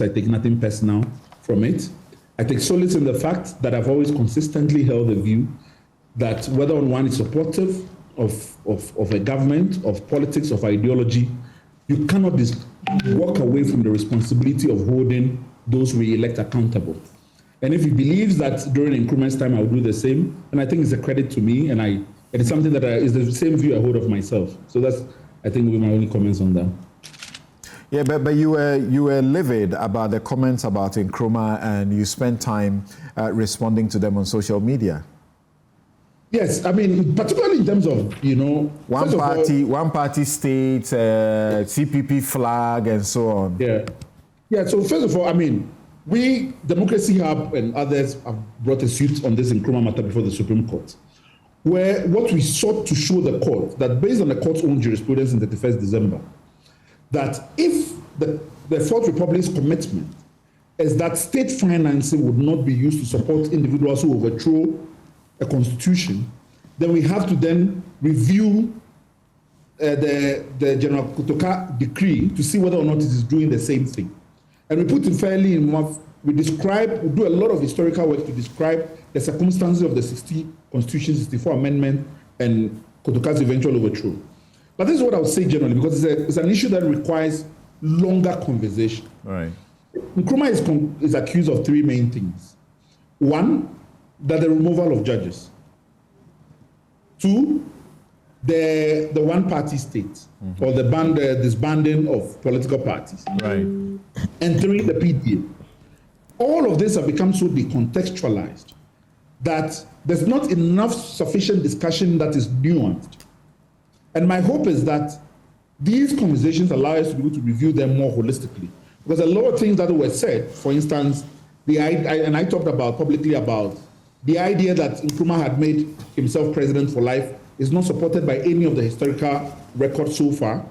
I take nothing personal from it. I take solace in the fact that I've always consistently held the view that whether one is supportive of a government, of politics, of ideology, you cannot walk away from the responsibility of holding those we elect accountable. And if he believes that during Nkrumah's time I will do the same, then I think it's a credit to me, and it is something that is the same view I hold of myself. So that's, I think, will be my only comments on that. Yeah, but you were livid about the comments about Nkrumah, and you spent time responding to them on social media. Yes, I mean, particularly in terms of, one party state, CPP flag, and so on. Yeah. So first of all, I mean, we, Democracy Hub and others, have brought a suit on this Nkrumah matter before the Supreme Court, where what we sought to show the court, that based on the court's own jurisprudence in 31st December, that if the Fourth Republic's commitment is that state financing would not be used to support individuals who overthrow a constitution, then we have to then review the General Kotoka decree to see whether or not it is doing the same thing. And we put it fairly in we do a lot of historical work to describe the circumstances of the 60 Constitution 64 Amendment and Kotoka's eventual overthrow. But this is what I would say generally, because it's an issue that requires longer conversation. Right. Nkrumah is accused of three main things. One, that the removal of judges. Two, the one-party state, or the disbanding of political parties. Right. And three, the PDA. All of this have become so decontextualized that there's not enough sufficient discussion that is nuanced. And my hope is that these conversations allow us to be able to review them more holistically. Because a lot of things that were said, for instance, and I talked publicly about the idea that Nkrumah had made himself president for life is not supported by any of the historical records so far.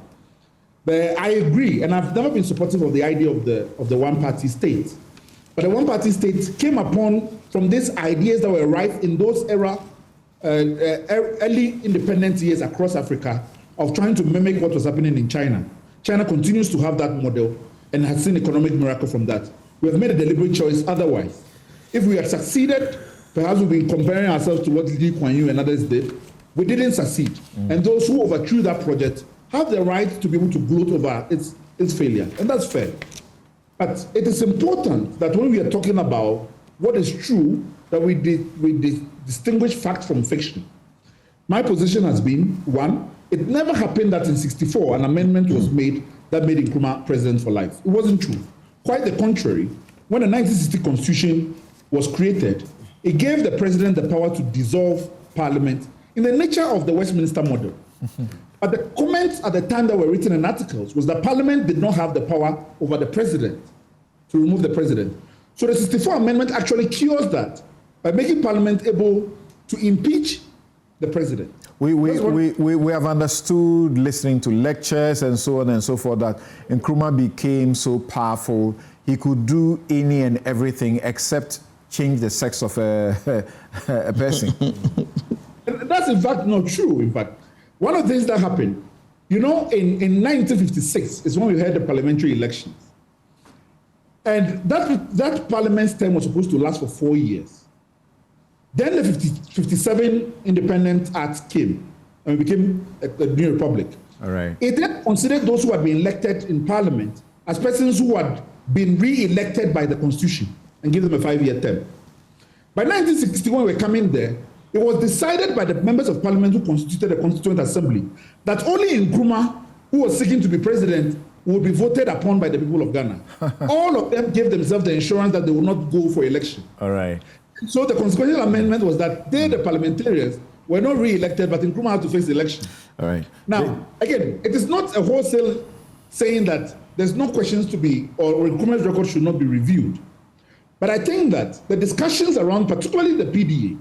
But I agree, and I've never been supportive of the idea of the one-party state. But the one-party state came upon from these ideas that were rife in those early independent years across Africa of trying to mimic what was happening in China. China continues to have that model and has seen economic miracle from that. We have made a deliberate choice otherwise. If we had succeeded, perhaps we've been comparing ourselves to what Lee Kuan Yew and others did. We didn't succeed. And those who overthrew that project have the right to be able to gloat over its failure, and that's fair. But it is important that when we are talking about what is true, that we distinguish fact from fiction. My position has been, one, it never happened that in 64 an amendment was made that made Nkrumah president for life. It wasn't true. Quite the contrary. When the 1960 Constitution was created, it gave the president the power to dissolve parliament in the nature of the Westminster model. But the comments at the time that were written in articles was that Parliament did not have the power over the president to remove the president. So the 64 Amendment actually cures that by making Parliament able to impeach the president. We have understood, listening to lectures and so on and so forth, that Nkrumah became so powerful, he could do any and everything except change the sex of a person. That's in fact not true, in fact. One of the things that happened, in 1956 is when we had the parliamentary elections. And that parliament's term was supposed to last for 4 years. Then the 57 Independent Act came, and we became a new republic. All right. It then considered those who had been elected in parliament as persons who had been re-elected by the Constitution and give them a 5-year term. By 1960, when we were coming there, it was decided by the members of parliament who constituted the Constituent Assembly that only Nkrumah, who was seeking to be president, would be voted upon by the people of Ghana. All of them gave themselves the assurance that they would not go for election. All right. So the consequential amendment was that they, the parliamentarians, were not re-elected, but Nkrumah had to face the election. All right. Now, again, it is not a wholesale saying that there's no questions to be, or Nkrumah's record should not be reviewed. But I think that the discussions around, particularly the PDA,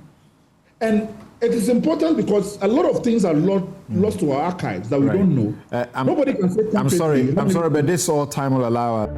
and it is important because a lot of things are lost to our archives that we don't know. Nobody can say. I'm sorry, but this all time will allow us.